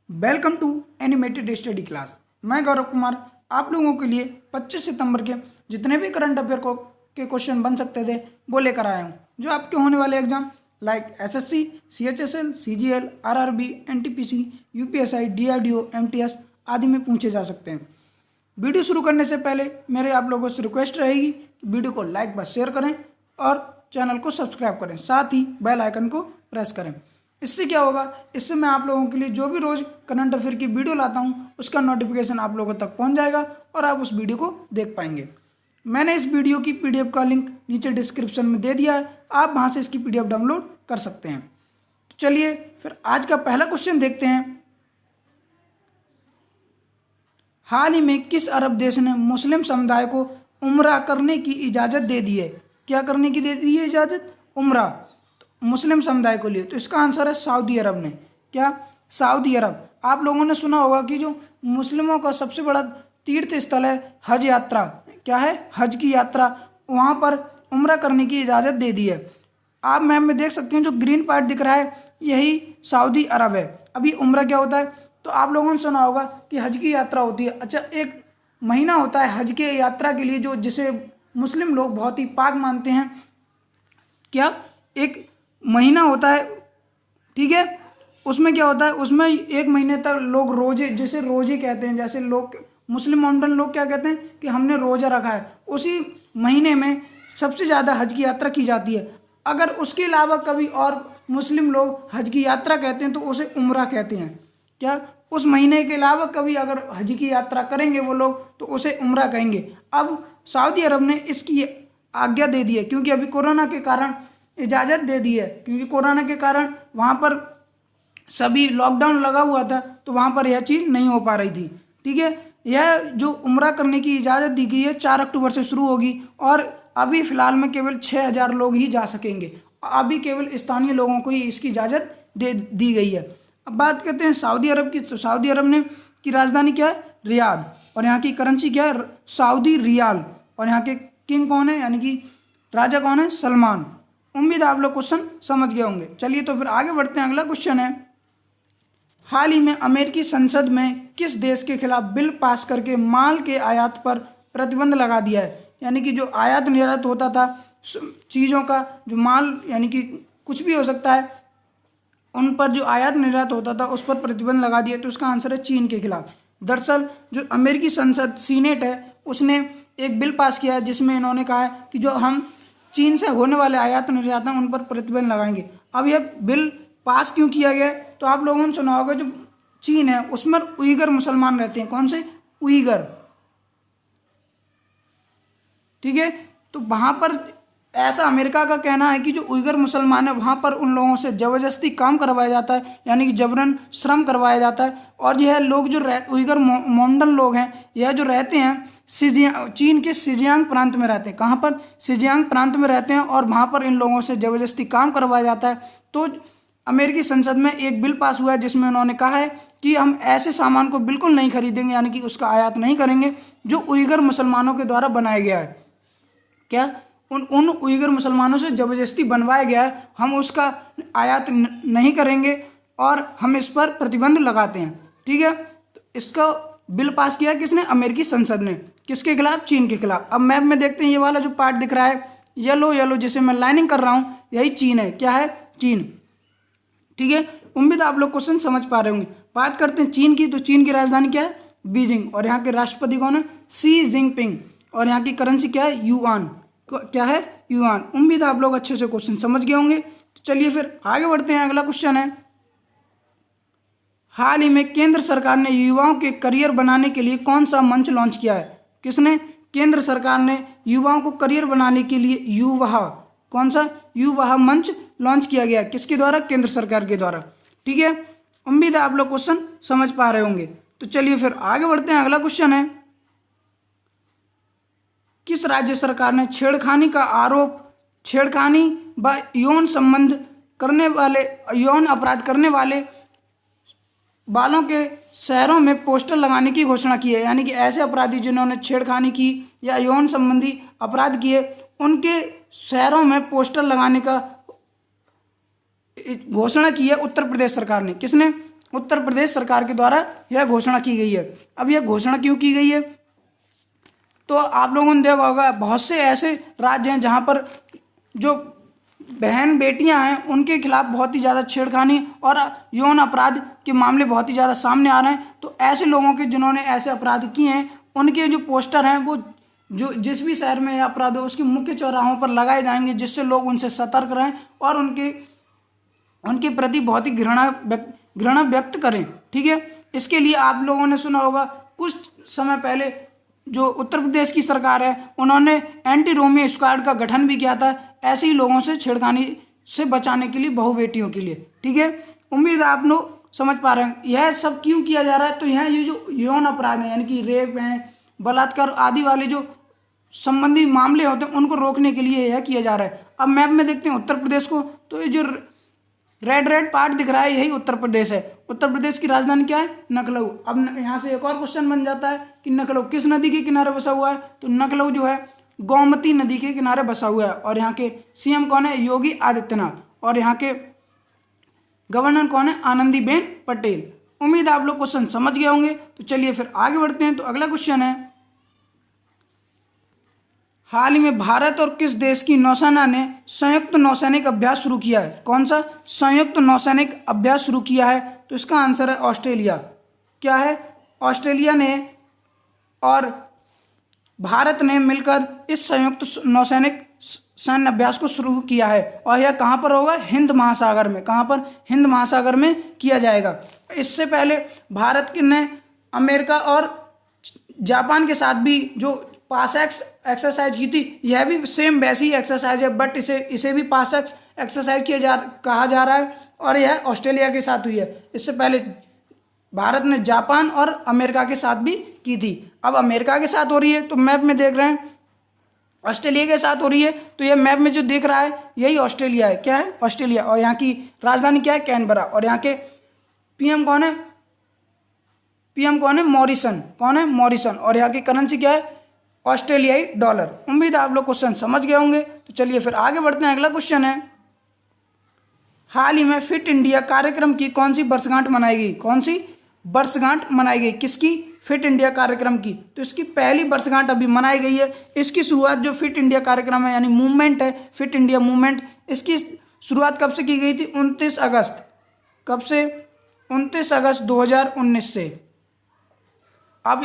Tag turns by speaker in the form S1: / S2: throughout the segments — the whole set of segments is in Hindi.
S1: Welcome to animated study class. मैं गौरव कुमार आप लोगों के लिए 25 सितंबर के जितने भी करंट अफेयर के क्वेश्चन बन सकते थे वो लेकर आया हूँ, जो आपके होने वाले exam like SSC, CHSL, CGL, RRB, NTPC, UPSI, DRDO, MTS आदि में पूछे जा सकते हैं। वीडियो शुरू करने से पहले मेरे आप लोगों से रिक्वेस्ट रहेगी कि वीडियो को लाइक व शेयर करें और चैनल को सब्सक्राइब करें, साथ ही बेल आइकन को प्रेस करें। इससे क्या होगा, इससे मैं आप लोगों के लिए जो भी रोज़ करंट अफेयर की वीडियो लाता हूँ उसका नोटिफिकेशन आप लोगों तक पहुँच जाएगा और आप उस वीडियो को देख पाएंगे। मैंने इस वीडियो की पीडीएफ का लिंक नीचे डिस्क्रिप्शन में दे दिया है, आप वहाँ से इसकी पीडीएफ डाउनलोड कर सकते हैं। तो चलिए फिर आज का पहला क्वेश्चन देखते हैं। हाल ही में किस अरब देश ने मुस्लिम समुदाय को उम्रा करने की इजाज़त दे दी है? क्या करने की दे दी है इजाज़त? उम्रा मुस्लिम समुदाय को लिए। तो इसका आंसर है सऊदी अरब ने। क्या? सऊदी अरब। आप लोगों ने सुना होगा कि जो मुस्लिमों का सबसे बड़ा तीर्थ स्थल है हज यात्रा, क्या है? हज की यात्रा, वहाँ पर उम्रा करने की इजाज़त दे दी है। आप मैप में देख सकते हैं जो ग्रीन पार्ट दिख रहा है यही सऊदी अरब है। अभी उम्रा क्या होता है? तो आप लोगों ने सुना होगा कि हज की यात्रा होती है। अच्छा, एक महीना होता है हज के यात्रा के लिए, जो जिसे मुस्लिम लोग बहुत ही पाक मानते हैं। क्या? एक महीना होता है, ठीक है। उसमें क्या होता है, उसमें एक महीने तक लोग रोजे, जैसे रोजे कहते हैं, जैसे लोग मुस्लिम मॉडर्न लोग क्या कहते हैं कि हमने रोज़ा रखा है, उसी महीने में सबसे ज़्यादा हज की यात्रा की जाती है। अगर उसके अलावा कभी और मुस्लिम लोग हज की यात्रा कहते हैं तो उसे उम्रा कहते हैं। क्या? उस महीने के अलावा कभी अगर हज की यात्रा करेंगे वो लोग तो उसे उम्रा कहेंगे। अब सऊदी अरब ने इसकी आज्ञा दे दी है, क्योंकि अभी कोरोना के कारण इजाज़त दे दी है, क्योंकि कोरोना के कारण वहाँ पर सभी लॉकडाउन लगा हुआ था, तो वहाँ पर यह चीज़ नहीं हो पा रही थी, ठीक है। यह जो उम्रा करने की इजाज़त दी गई है 4 अक्टूबर से शुरू होगी और अभी फ़िलहाल में केवल 6000 लोग ही जा सकेंगे। अभी केवल स्थानीय लोगों को ही इसकी इजाज़त दे दी गई है। अब बात करते हैं सऊदी अरब की। तो सऊदी अरब ने की राजधानी क्या है? रियाद, और यहाँ की करेंसी क्या है? सऊदी रियाल, और यहाँ के किंग कौन है, यानी कि राजा कौन है? सलमान। उम्मीद है आप लोग क्वेश्चन समझ गए होंगे। चलिए तो फिर आगे बढ़ते हैं। अगला क्वेश्चन है, हाल ही में अमेरिकी संसद में किस देश के खिलाफ बिल पास करके माल के आयात पर प्रतिबंध लगा दिया है? यानी कि जो आयात निर्यात होता था चीज़ों का, जो माल यानी कि कुछ भी हो सकता है, उन पर जो आयात निर्यात होता था उस पर प्रतिबंध लगा दिया। तो उसका आंसर है चीन के खिलाफ। दरअसल जो अमेरिकी संसद सीनेट है उसने एक बिल पास किया है जिसमें इन्होंने कहा है कि जो हम चीन से होने वाले आयात निर्यात हैं उन पर प्रतिबंध लगाएंगे। अब यह बिल पास क्यों किया गया है? तो आप लोगों ने सुना होगा जो चीन है उसमें उइगर मुसलमान रहते हैं। कौन से? उइगर, ठीक है। तो वहाँ पर ऐसा अमेरिका का कहना है कि जो उइगर मुसलमान है वहाँ पर उन लोगों से ज़बरदस्ती काम करवाया जाता है, यानी कि जबरन श्रम करवाया जाता है। और यह लोग जो उइगर मोंडन लोग हैं, यह जो रहते हैं चीन के सिजियांग प्रांत में रहते हैं। कहाँ पर? सिजियांग प्रांत में रहते हैं, और वहाँ पर इन लोगों से ज़बरदस्ती काम करवाया जाता है। तो अमेरिकी संसद में एक बिल पास हुआ है जिसमें उन्होंने कहा है कि हम ऐसे सामान को बिल्कुल नहीं खरीदेंगे, यानी कि उसका आयात नहीं करेंगे जो उइगर मुसलमानों के द्वारा बनाया गया है। क्या? उन उइगर मुसलमानों से ज़बरदस्ती बनवाया गया है, हम उसका आयात नहीं करेंगे और हम इस पर प्रतिबंध लगाते हैं, ठीक है। तो इसका बिल पास किया किसने? अमेरिकी संसद ने। किसके खिलाफ? चीन के खिलाफ। अब मैप में देखते हैं, ये वाला जो पार्ट दिख रहा है येलो येलो जिसे मैं लाइनिंग कर रहा हूँ, यही चीन है। क्या है? चीन, ठीक है। उम्मीद आप लोग क्वेश्चन समझ पा रहे होंगे। बात करते हैं चीन की। तो चीन की राजधानी क्या है? बीजिंग, और यहाँ के राष्ट्रपति कौन है? शी जिनपिंग, और यहाँ की करेंसी क्या है? युआन। क्या है? युआन। उम्मीद आप लोग अच्छे से क्वेश्चन समझ गए होंगे। तो चलिए फिर आगे बढ़ते हैं। अगला क्वेश्चन है, हाल ही में केंद्र सरकार ने युवाओं के करियर बनाने के लिए कौन सा मंच लॉन्च किया है? किसने? केंद्र सरकार ने युवाओं को करियर बनाने के लिए युवा, कौन सा? युवा मंच लॉन्च किया गया। किसके द्वारा? केंद्र सरकार के द्वारा, ठीक है। उम्मीद है आप लोग क्वेश्चन समझ पा रहे होंगे। तो चलिए फिर आगे बढ़ते हैं। अगला क्वेश्चन है, किस राज्य सरकार ने छेड़खानी का आरोप, छेड़खानी व यौन संबंध करने वाले, यौन अपराध करने वालों के शहरों में पोस्टर लगाने की घोषणा की है? यानी कि ऐसे अपराधी जिन्होंने छेड़खानी की या यौन संबंधी अपराध किए उनके शहरों में पोस्टर लगाने का घोषणा की है उत्तर प्रदेश सरकार ने। किसने? उत्तर प्रदेश सरकार के द्वारा यह घोषणा की गई है। अब यह घोषणा क्यों की गई है, तो आप लोगों ने देखा होगा बहुत से ऐसे राज्य हैं जहाँ पर जो बहन बेटियां हैं उनके खिलाफ बहुत ही ज़्यादा छेड़खानी और यौन अपराध के मामले बहुत ही ज़्यादा सामने आ रहे हैं। तो ऐसे लोगों के जिन्होंने ऐसे अपराध किए हैं उनके जो पोस्टर हैं वो जो जिस भी शहर में यह अपराध हो उसके मुख्य चौराहों पर लगाए जाएंगे, जिससे लोग उनसे सतर्क रहें और उनके प्रति बहुत ही घृणा व्यक्त करें। ठीक है, इसके लिए आप लोगों ने सुना होगा कुछ समय पहले जो उत्तर प्रदेश की सरकार है उन्होंने एंटी रोमियो स्क्वाड का गठन भी किया था ऐसे ही लोगों से छेड़खानी से बचाने के लिए, बहू बेटियों के लिए। ठीक है, उम्मीद है आप लोग समझ पा रहे हैं यह सब क्यों किया जा रहा है। तो यह ये जो यौन अपराध हैं यानी कि रेप हैं, बलात्कार आदि वाले जो संबंधी मामले होते हैं उनको रोकने के लिए यह किया जा रहा है। अब मैप में देखते हैं उत्तर प्रदेश को, तो ये जो रेड पार्ट दिख रहा है यही उत्तर प्रदेश है। उत्तर प्रदेश की राजधानी क्या है, लखनऊ। अब यहाँ से एक और क्वेश्चन बन जाता है कि लखनऊ किस नदी के किनारे बसा हुआ है, तो लखनऊ जो है गोमती नदी के किनारे बसा हुआ है। और यहाँ के सीएम कौन है, योगी आदित्यनाथ। और यहाँ के गवर्नर कौन है, आनंदीबेन पटेल। उम्मीद है आप लोग क्वेश्चन समझ गए होंगे। तो चलिए फिर आगे बढ़ते हैं। तो अगला क्वेश्चन है, हाल ही में भारत और किस देश की नौसेना ने संयुक्त नौसैनिक अभ्यास शुरू किया है। कौन सा संयुक्त नौसैनिक अभ्यास शुरू किया है, तो इसका आंसर है ऑस्ट्रेलिया। क्या है, ऑस्ट्रेलिया ने और भारत ने मिलकर इस संयुक्त नौसैनिक सैन्य अभ्यास को शुरू किया है। और यह कहाँ पर होगा, हिंद महासागर में। कहाँ पर, हिंद महासागर में किया जाएगा। इससे पहले भारत ने अमेरिका और जापान के साथ भी जो पासएक्स एक्सरसाइज की थी, यह भी सेम वैसी एक्सरसाइज है, बट इसे भी पासएक्स एक्सरसाइज कहा जा रहा है और यह ऑस्ट्रेलिया के साथ हुई है। इससे पहले भारत ने जापान और अमेरिका के साथ भी की थी। अब अमेरिका के साथ हो रही है, तो मैप में देख रहे हैं ऑस्ट्रेलिया के साथ हो रही है। तो यह मैप में जो दिख रहा है यही ऑस्ट्रेलिया है। क्या है, ऑस्ट्रेलिया। और यहाँ की राजधानी क्या है, कैनबरा। और यहाँ के पीएम कौन है, पीएम कौन है, मॉरिसन। कौन है, मॉरिसन। और यहाँ की करेंसी क्या है, ऑस्ट्रेलियाई डॉलर। उम्मीद है आप लोग क्वेश्चन समझ गए होंगे। तो चलिए फिर आगे बढ़ते हैं। अगला क्वेश्चन है, हाल ही में फिट इंडिया कार्यक्रम की कौन सी वर्षगांठ मनाई गई। कौन सी वर्षगांठ मनाई गई, किसकी, फिट इंडिया कार्यक्रम की। तो इसकी पहली वर्षगांठ अभी मनाई गई है। इसकी शुरुआत जो फिट इंडिया कार्यक्रम है यानी मूवमेंट है, फिट इंडिया मूवमेंट, इसकी शुरुआत कब से की गई थी, 29 अगस्त। कब से, 29 अगस्त 2019 से। अब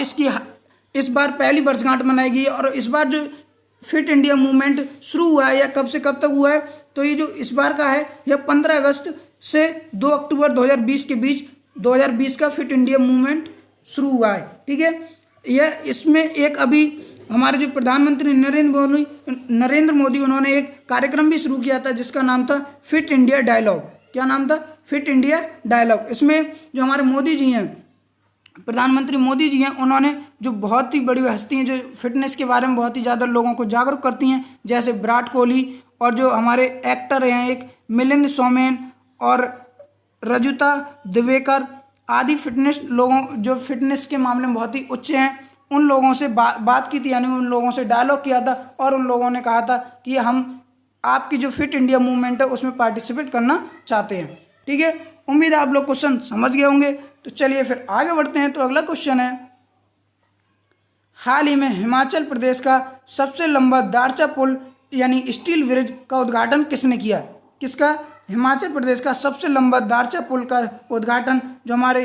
S1: इस बार पहली वर्षगांठ मनाई गई है। और इस बार जो फिट इंडिया मूवमेंट शुरू हुआ है या कब से कब तक हुआ है, तो ये जो इस बार का है यह 15 अगस्त से 2 अक्टूबर 2020 के बीच 2020 का फिट इंडिया मूवमेंट शुरू हुआ है। ठीक है, यह इसमें एक अभी हमारे जो प्रधानमंत्री नरेंद्र मोदी उन्होंने एक कार्यक्रम भी शुरू किया था जिसका नाम था फिट इंडिया डायलॉग। क्या नाम था, फिट इंडिया डायलॉग। इसमें जो हमारे मोदी जी हैं, प्रधानमंत्री मोदी जी हैं, उन्होंने जो बहुत ही बड़ी हस्ती हैं जो फिटनेस के बारे में बहुत ही ज़्यादा लोगों को जागरूक करती हैं, जैसे विराट कोहली और जो हमारे एक्टर हैं एक मिलिंद सोमेन और रजुता दिवेकर आदि फिटनेस लोगों जो फिटनेस के मामले में बहुत ही उच्च हैं, उन लोगों से बात की थी, यानी उन लोगों से डायलॉग किया था। और उन लोगों ने कहा था कि हम आपकी जो फिट इंडिया मूवमेंट है उसमें पार्टिसिपेट करना चाहते हैं। ठीक है, उम्मीद है आप लोग क्वेश्चन समझ गए होंगे। तो चलिए फिर आगे बढ़ते हैं। तो अगला क्वेश्चन है, हाल ही में हिमाचल प्रदेश का सबसे लंबा दारचा पुल यानी स्टील ब्रिज का उद्घाटन किसने किया। किसका, हिमाचल प्रदेश का सबसे लंबा दारचा पुल का उद्घाटन जो हमारे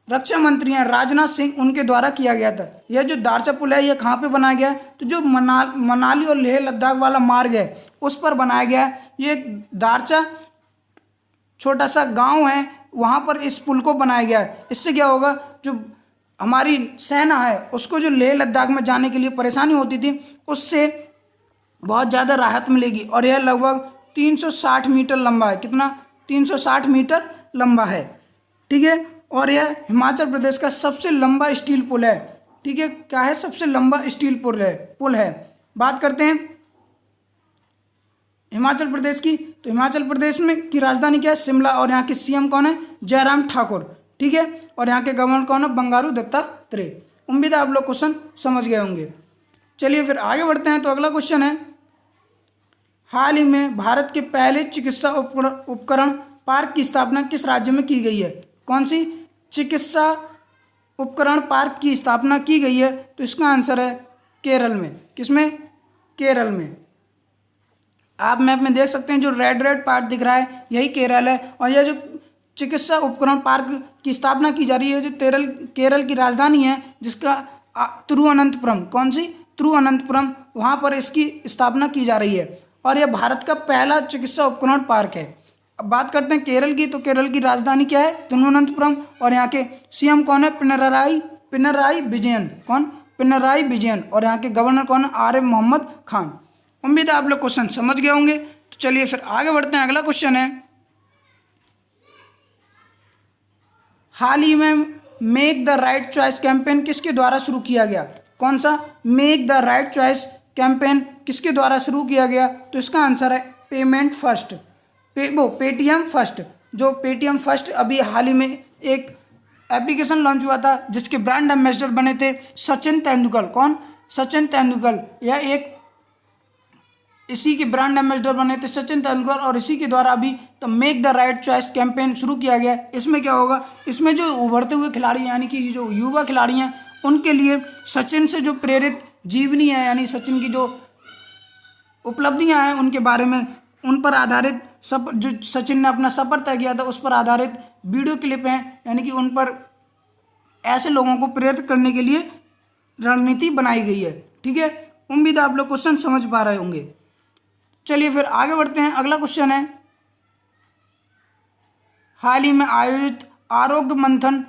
S1: रक्षा मंत्री हैं राजनाथ सिंह उनके द्वारा किया गया था। यह जो दारचा पुल है यह कहाँ पे बनाया गया है, तो जो मनाली और लेह लद्दाख वाला मार्ग है उस पर बनाया गया है। ये दारचा छोटा सा गांव है, वहाँ पर इस पुल को बनाया गया है। इससे क्या होगा, जो हमारी सेना है उसको जो लेह लद्दाख में जाने के लिए परेशानी होती थी उससे बहुत ज़्यादा राहत मिलेगी। और यह लगभग 360 मीटर लंबा है। कितना, 360 मीटर लंबा है। ठीक है, और यह हिमाचल प्रदेश का सबसे लंबा स्टील पुल है। ठीक है, क्या है, सबसे लंबा स्टील पुल है। बात करते हैं हिमाचल प्रदेश की। तो हिमाचल प्रदेश में की राजधानी क्या है, शिमला। और यहाँ के सीएम कौन है, जयराम ठाकुर। ठीक है, और यहाँ के गवर्नर कौन है, बंगारू दत्तात्रेय। उम्मीद है आप लोग क्वेश्चन समझ गए होंगे। चलिए फिर आगे बढ़ते हैं। तो अगला क्वेश्चन है, हाल ही में भारत के पहले चिकित्सा उपकरण पार्क की स्थापना किस राज्य में की गई है? कौन सी चिकित्सा उपकरण पार्क की स्थापना की गई है? तो इसका आंसर है केरल में। किसमें? केरल में। आप मैप में देख सकते हैं जो रेड रेड पार्ट दिख रहा है यही केरल है। और यह जो चिकित्सा उपकरण पार्क की स्थापना की जा रही है जो केरल की राजधानी है जिसका तिरुवनंतपुरम, कौन सी? तिरुवनंतपुरम, वहाँ पर इसकी स्थापना की जा रही है। और यह भारत का पहला चिकित्सा उपकरण पार्क है। अब बात करते हैं केरल की, तो केरल की राजधानी क्या है? तिरुवनंतपुरम। और यहाँ के सीएम कौन है? पिनराई विजयन। कौन? पिनराई विजयन। और यहाँ के गवर्नर कौन है? आरिफ मोहम्मद खान। उम्मीद है आप लोग क्वेश्चन समझ गए होंगे। तो चलिए फिर आगे बढ़ते हैं। अगला क्वेश्चन है, हाल ही में make the right choice campaign किसके द्वारा शुरू किया गया? कौन सा? Make the right choice campaign किसके द्वारा शुरू किया गया? तो इसका आंसर है पेमेंट फर्स्ट, पेटीएम फर्स्ट। जो पेटीएम फर्स्ट अभी हाल ही में एक एप्लीकेशन लॉन्च हुआ था जिसके ब्रांड एम्बेसडर बने थे सचिन तेंदुलकर। कौन? सचिन तेंदुलकर। यह एक इसी के ब्रांड एम्बेसडर बने थे सचिन तेंदुलकर और इसी के द्वारा अभी तो make the right choice campaign शुरू किया गया। इसमें क्या होगा? इसमें जो उभरते हुए खिलाड़ी यानी कि जो युवा खिलाड़ी हैं उनके लिए सचिन से जो प्रेरित जीवनी है यानी सचिन की जो उपलब्धियां हैं उनके बारे में, उन पर आधारित सब जो सचिन ने अपना सफ़र तय किया था उस पर आधारित वीडियो क्लिप हैं। यानी कि उन पर ऐसे लोगों को प्रेरित करने के लिए रणनीति बनाई गई है। ठीक है, उम्मीद है आप लोग क्वेश्चन समझ पा रहे होंगे। चलिए फिर आगे बढ़ते हैं। अगला क्वेश्चन है, हाल ही में आयोजित आरोग्य मंथन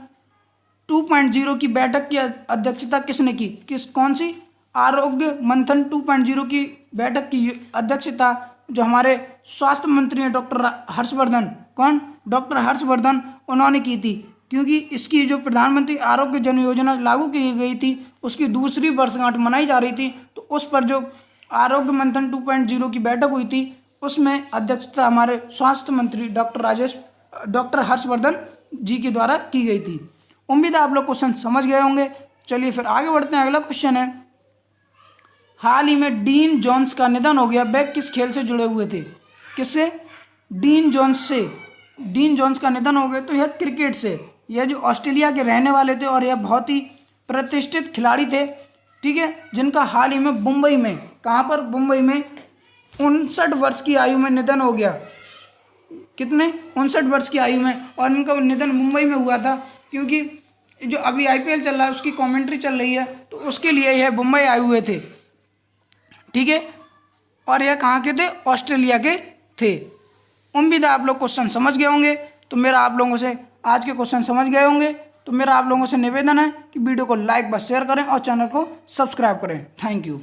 S1: 2.0 की बैठक की अध्यक्षता किसने की? कौन सी? आरोग्य मंथन 2.0 की बैठक की अध्यक्षता जो हमारे स्वास्थ्य मंत्री हैं डॉक्टर हर्षवर्धन। कौन? डॉक्टर हर्षवर्धन, उन्होंने की थी। क्योंकि इसकी जो प्रधानमंत्री आरोग्य जन योजना लागू की गई थी उसकी दूसरी वर्षगांठ मनाई जा रही थी, तो उस पर जो आरोग्य मंथन 2.0 की बैठक हुई थी उसमें अध्यक्षता हमारे स्वास्थ्य मंत्री डॉक्टर हर्षवर्धन जी के द्वारा की गई थी। उम्मीद है आप लोग क्वेश्चन समझ गए होंगे। चलिए फिर आगे बढ़ते हैं। अगला क्वेश्चन है, हाल ही में डीन जोन्स का निधन हो गया, वह किस खेल से जुड़े हुए थे? किससे? डीन जोन्स से। डीन जोन्स का निधन हो गया तो यह क्रिकेट से। यह जो ऑस्ट्रेलिया के रहने वाले थे और यह बहुत ही प्रतिष्ठित खिलाड़ी थे। ठीक है, जिनका हाल ही में मुंबई में, कहाँ पर? मुंबई में 59 वर्ष की आयु में निधन हो गया। कितने? 59 वर्ष की आयु में। और इनका निधन मुंबई में हुआ था क्योंकि जो अभी आईपीएल चल रहा है उसकी कमेंट्री चल रही है तो उसके लिए यह मुंबई आए हुए थे। ठीक है, और यह कहाँ के थे? ऑस्ट्रेलिया के थे। उम्मीद है आप लोग क्वेश्चन समझ गए होंगे। तो मेरा आप लोगों से आज के क्वेश्चन समझ गए होंगे तो मेरा आप लोगों से निवेदन है कि वीडियो को लाइक व शेयर करें और चैनल को सब्सक्राइब करें। Thank you.